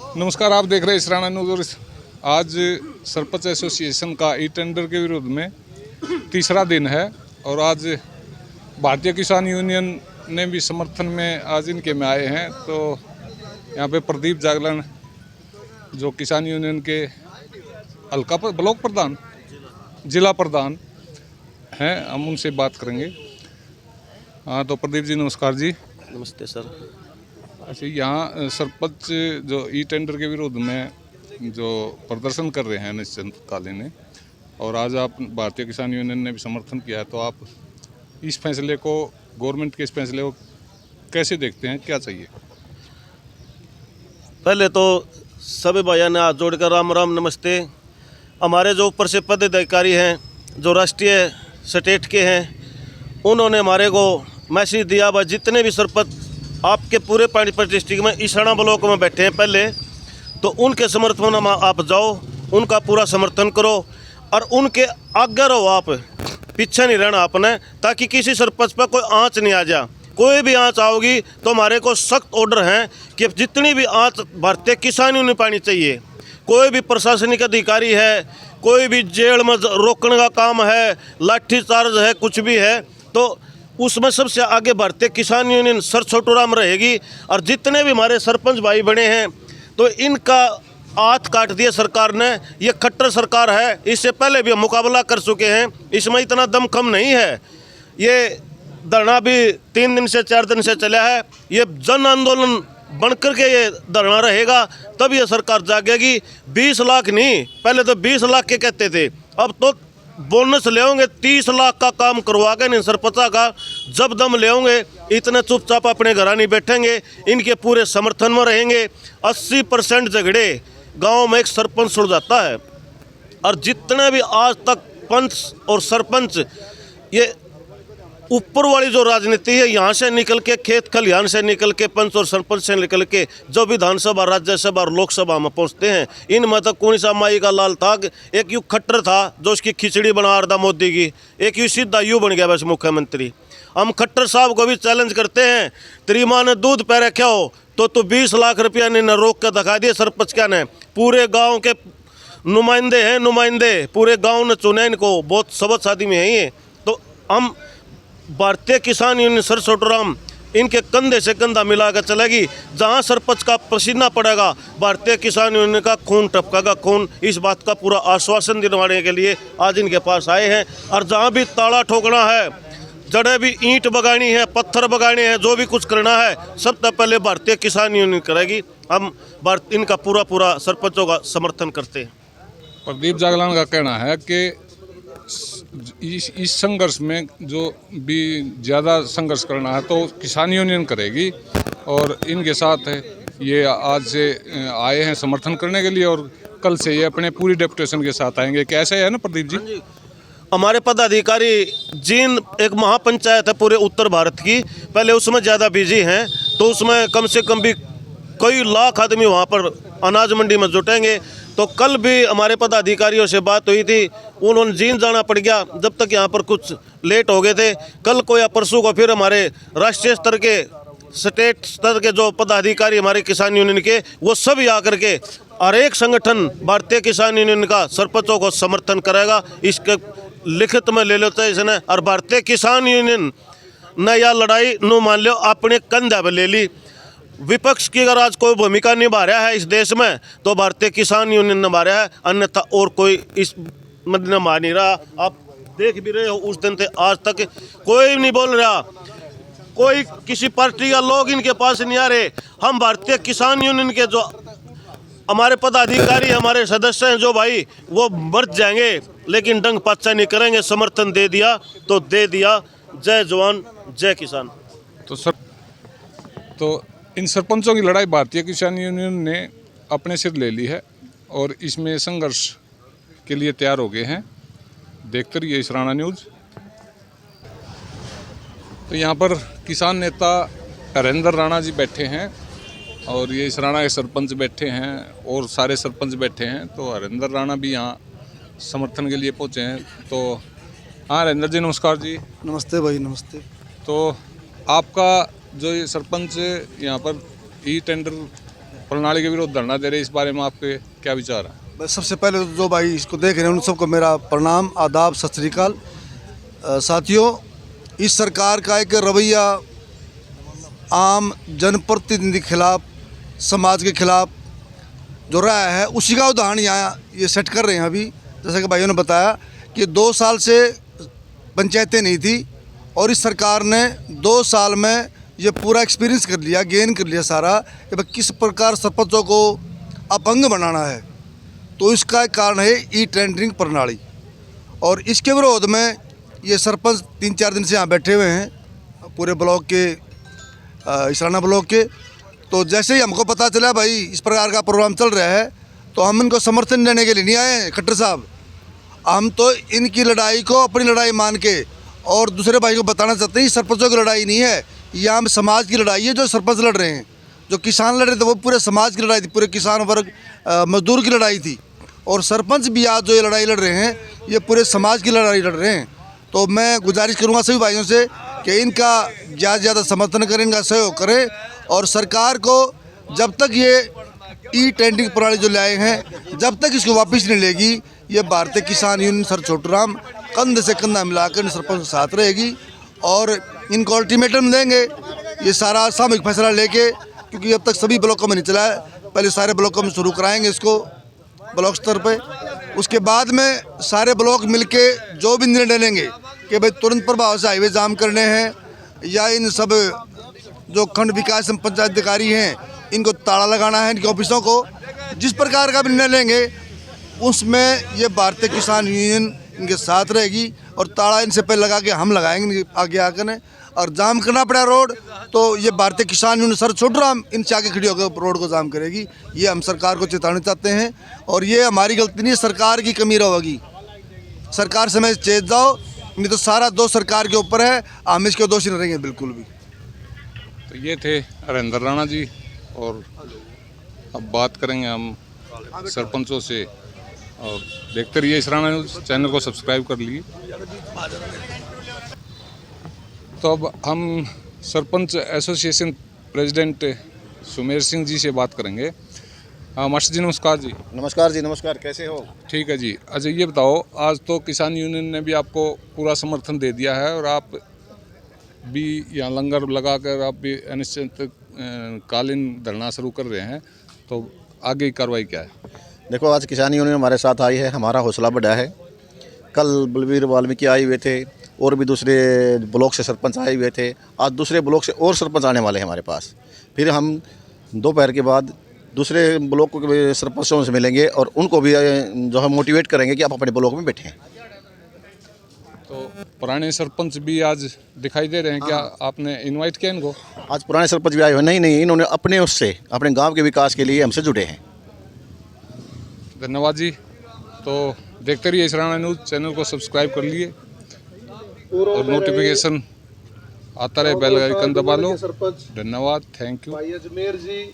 नमस्कार, आप देख रहे हैं इसराना न्यूज़। और आज सरपंच एसोसिएशन का ई टेंडर के विरोध में तीसरा दिन है और आज भारतीय किसान यूनियन ने भी समर्थन में आज इनके में आए हैं। तो यहाँ पे प्रदीप जागलन जो किसान यूनियन के हल्का ब्लॉक प्रधान, जिला प्रधान हैं, हम उनसे बात करेंगे। हाँ, तो प्रदीप जी नमस्कार जी। नमस्ते सर। अच्छा, यहाँ सरपंच जो ई टेंडर के विरोध में जो प्रदर्शन कर रहे हैं अनिश्चितकालीन, और आज आप भारतीय किसान यूनियन ने भी समर्थन किया है, तो आप इस फैसले को, गवर्नमेंट के इस फैसले को कैसे देखते हैं, क्या चाहिए? पहले तो सभी भाइयों ने हाथ जोड़कर राम राम नमस्ते। हमारे जो ऊपर से पदाधिकारी हैं, जो राष्ट्रीय स्टेट के हैं, उन्होंने हमारे को मैसेज दिया। वह जितने भी सरपंच आपके पूरे पानीपत डिस्ट्रिक्ट में इसराना ब्लॉक में बैठे हैं पहले, तो उनके समर्थन में आप जाओ, उनका पूरा समर्थन करो और उनके आगे रहो। आप पीछे नहीं रहना आपने, ताकि किसी सरपंच पर कोई आँच नहीं आ जाए। कोई भी आँच आओगी तो हमारे को सख्त ऑर्डर हैं कि जितनी भी आँच भारतीय किसान यूनियन पानी चाहिए। कोई भी प्रशासनिक अधिकारी है, कोई भी जेल में रोकने का काम है, लाठीचार्ज है, कुछ भी है, तो उसमें सबसे आगे भारतीय किसान यूनियन सर छोटूराम रहेगी। और जितने भी हमारे सरपंच भाई बने हैं, तो इनका हाथ काट दिया सरकार ने। ये खट्टर सरकार है, इससे पहले भी हम मुकाबला कर चुके हैं, इसमें इतना दम कम नहीं है। ये धरना भी 3 दिन से 4 दिन से चला है। ये जन आंदोलन बनकर के ये धरना रहेगा, तब ये सरकार जागेगी। 20 लाख नहीं, पहले तो 20 लाख के कहते थे, अब तो बोनस ले होंगे। 30 लाख का काम करवा के नहीं सरपंचा का, जब दम ले होंगे इतने चुपचाप अपने घर नहीं बैठेंगे, इनके पूरे समर्थन में रहेंगे। 80% झगड़े गांव में एक सरपंच सुलझाता है। और जितने भी आज तक पंच और सरपंच, ये ऊपर वाली जो राजनीति है, यहाँ से निकल के, खेत खलिहान से निकल के, पंच और सरपंच से निकल के जो विधानसभा, राज्यसभा और लोकसभा में पहुँचते हैं, इनमें तो कौन सा माई का लाल था। एक यू खट्टर था जो उसकी खिचड़ी बना रहा था मोदी की, एक यू सीधा यू बन गया बस मुख्यमंत्री। हम खट्टर साहब को भी चैलेंज करते हैं, तेरी माँ ने दूध पे रखा हो तो तू 20 लाख रुपया ने रोक कर दिखा दिए सरपंच क्या ने। पूरे गाँव के नुमाइंदे हैं, नुमाइंदे पूरे गाँव ने चुने इनको, बहुत सबक शादी में है ये। तो हम भारतीय किसान यूनियन सर छोटूराम इनके कंधे से कंधा मिलाकर चलेगी। जहां सरपंच का पसीना पड़ेगा, भारतीय किसान यूनियन का खून टपकेगा खून। इस बात का पूरा आश्वासन दिलवाने के लिए आज इनके पास आए हैं। और जहां भी ताला ठोकना है, जड़े भी ईंट बगानी है, पत्थर बगाने हैं, जो भी कुछ करना है, सबसे पहले भारतीय किसान यूनियन करेगी। हम इनका पूरा सरपंचों का समर्थन करते हैं। प्रदीप जागलान का कहना है कि इस संघर्ष में जो भी ज़्यादा संघर्ष करना है तो किसान यूनियन करेगी, और इनके साथ ये आज से आए हैं समर्थन करने के लिए, और कल से ये अपने पूरी डेपुटेशन के साथ आएंगे। कैसे है ना प्रदीप जी? हमारे पदाधिकारी जींद एक महापंचायत है पूरे उत्तर भारत की, पहले उसमें ज़्यादा बिजी हैं, तो उसमें कम से कम भी कई लाख आदमी वहाँ पर अनाज मंडी में जुटेंगे। तो कल भी हमारे पदाधिकारियों से बात हुई थी, उन्होंने जींद जाना पड़ गया, जब तक यहाँ पर कुछ लेट हो गए थे। कल को या परसों को फिर हमारे राष्ट्रीय स्तर के, स्टेट स्तर के जो पदाधिकारी हमारे किसान यूनियन के, वो सब आकर के हर एक संगठन भारतीय किसान यूनियन का सरपंचों को समर्थन करेगा। इसके लिखित में ले लेते हैं इसने। और भारतीय किसान यूनियन ने यह लड़ाई नो मान लो अपने कंधे पर ले ली। विपक्ष की अगर आज कोई भूमिका निभा रहा है इस देश में, तो भारतीय किसान यूनियन निभा रहा है, अन्यथा और कोई इस मत निभा नहीं रहा। आप देख भी रहे हो, उस दिन से आज तक कोई नहीं बोल रहा, कोई किसी पार्टी का लोग इनके पास नहीं आ रहे। हम भारतीय किसान यूनियन के जो हमारे पदाधिकारी, हमारे सदस्य हैं जो भाई, वो मर जाएंगे लेकिन डंग पाचा नहीं करेंगे। समर्थन दे दिया तो दे दिया। जय जवान जय किसान। तो इन सरपंचों की लड़ाई भारतीय किसान यूनियन ने अपने सिर ले ली है और इसमें संघर्ष के लिए तैयार हो गए हैं। देखते रहिए इसराना न्यूज़। तो यहाँ पर किसान नेता हरेंद्र राणा जी बैठे हैं, और ये इसराना के सरपंच बैठे हैं, और सारे सरपंच बैठे हैं। तो हरेंद्र राणा भी यहाँ समर्थन के लिए पहुँचे हैं। तो हाँ हरेंद्र जी नमस्कार जी। नमस्ते भाई, नमस्ते। तो आपका जो ये सरपंच यहाँ पर ई टेंडर प्रणाली के विरुद्ध धरना दे रहे, इस बारे में आपके क्या विचार हैं? बस सबसे पहले तो जो भाई इसको देख रहे हैं उन सबको मेरा प्रणाम, आदाब, सत श्री अकाल। साथियों, इस सरकार का एक रवैया आम जनप्रतिनिधि के खिलाफ, समाज के खिलाफ जो रहा है, उसी का उदाहरण यहाँ ये सेट कर रहे हैं। अभी जैसा कि भाइयों ने बताया कि 2 साल से पंचायतें नहीं थी और इस सरकार ने 2 साल में ये पूरा एक्सपीरियंस कर लिया, गेन कर लिया सारा, कि भाई किस प्रकार सरपंचों को अपंग बनाना है। तो इसका एक कारण है ई टेंडरिंग प्रणाली, और इसके विरोध में ये सरपंच 3-4 दिन से यहाँ बैठे हुए हैं पूरे ब्लॉक के, इसराना ब्लॉक के। तो जैसे ही हमको पता चला भाई इस प्रकार का प्रोग्राम चल रहा है, तो हम इनको समर्थन देने के लिए नहीं आए हैं खट्टर साहब। हम तो इनकी लड़ाई को अपनी लड़ाई मान के और दूसरे भाई को बताना चाहते हैं, सरपंचों की लड़ाई नहीं है, ये आम समाज की लड़ाई है। जो सरपंच लड़ रहे हैं, जो किसान लड़ रहे थे, वो पूरे समाज की लड़ाई थी, पूरे किसान वर्ग मजदूर की लड़ाई थी। और सरपंच भी आज जो ये लड़ाई लड़ रहे हैं, ये पूरे समाज की लड़ाई लड़ रहे हैं। तो मैं गुजारिश करूंगा सभी भाइयों से कि इनका ज़्यादा से ज़्यादा समर्थन करें, इनका सहयोग करें, और सरकार को जब तक ये ई टेंडरिंग प्रणाली जो लाए हैं, जब तक इसको वापस नहीं लेगी, ये भारतीय किसान यूनियन सर छोटूराम कंधे से कंधा मिलाकर सरपंच के साथ रहेगी और इनको अल्टीमेटम देंगे ये सारा सामूहिक फैसला लेके, क्योंकि अब तक सभी ब्लॉकों में नहीं चला है। पहले सारे ब्लॉकों में शुरू कराएंगे इसको ब्लॉक स्तर पे, उसके बाद में सारे ब्लॉक मिलके जो भी निर्णय लेंगे कि भाई तुरंत प्रभाव से हाईवे जाम करने हैं, या इन सब जो खंड विकास पंचायत अधिकारी हैं इनको ताला लगाना है, इनके ऑफिसों को, जिस प्रकार का भी निर्णय लेंगे उसमें ये भारतीय किसान यूनियन इनके साथ रहेगी। और ताला इनसे पहले लगा के हम लगाएंगे आगे आकर ने, और जाम करना पड़ा रोड तो ये भारतीय किसान यूनियन सर छोटूराम इनसे आगे खड़ी होकर रोड को जाम करेगी। ये हम सरकार को चेतावनी चाहते हैं, और ये हमारी गलती नहीं है, सरकार की कमी रहेगी। सरकार से मैं चेत जाओ, नहीं तो सारा दोष सरकार के ऊपर है, हम इसके दोषी नहीं रहेंगे बिल्कुल भी। तो ये थे हरेंद्र राणा जी, और अब बात करेंगे हम सरपंचों से। और देखते रहिए इसराना न्यूज़, चैनल को सब्सक्राइब कर लिए। तो अब हम सरपंच एसोसिएशन प्रेसिडेंट सुमेर सिंह जी से बात करेंगे। मास्टर जी नमस्कार जी। नमस्कार जी, नमस्कार, कैसे हो? ठीक है जी। अच्छा ये बताओ, आज तो किसान यूनियन ने भी आपको पूरा समर्थन दे दिया है और आप भी यहाँ लंगर लगाकर आप भी अनिश्चित कालीन धरना शुरू कर रहे हैं, तो आगे की कार्रवाई क्या है? देखो, आज किसान यूनियन हमारे साथ आई है, हमारा हौसला बढ़ा है। कल बलवीर वाल्मीकि आए हुए थे और भी दूसरे ब्लॉक से सरपंच आए हुए थे। आज दूसरे ब्लॉक से और सरपंच आने वाले हैं हमारे पास। फिर हम दोपहर के बाद दूसरे ब्लॉक के सरपंचों से मिलेंगे और उनको भी जो है मोटिवेट करेंगे कि आप अपने ब्लॉक में बैठें। तो पुराने सरपंच भी आज दिखाई दे रहे हैं, क्या आपने इनवाइट किया इनको? आज पुराने सरपंच भी आए हुए? नहीं, इन्होंने अपने उससे अपने गाँव के विकास के लिए हमसे जुड़े हैं। धन्यवाद जी। तो देखते रहिए इसराना न्यूज़, चैनल को सब्सक्राइब कर लिए और नोटिफिकेशन आता रहे, बेल आइकन दबा लो। धन्यवाद, थैंक यू।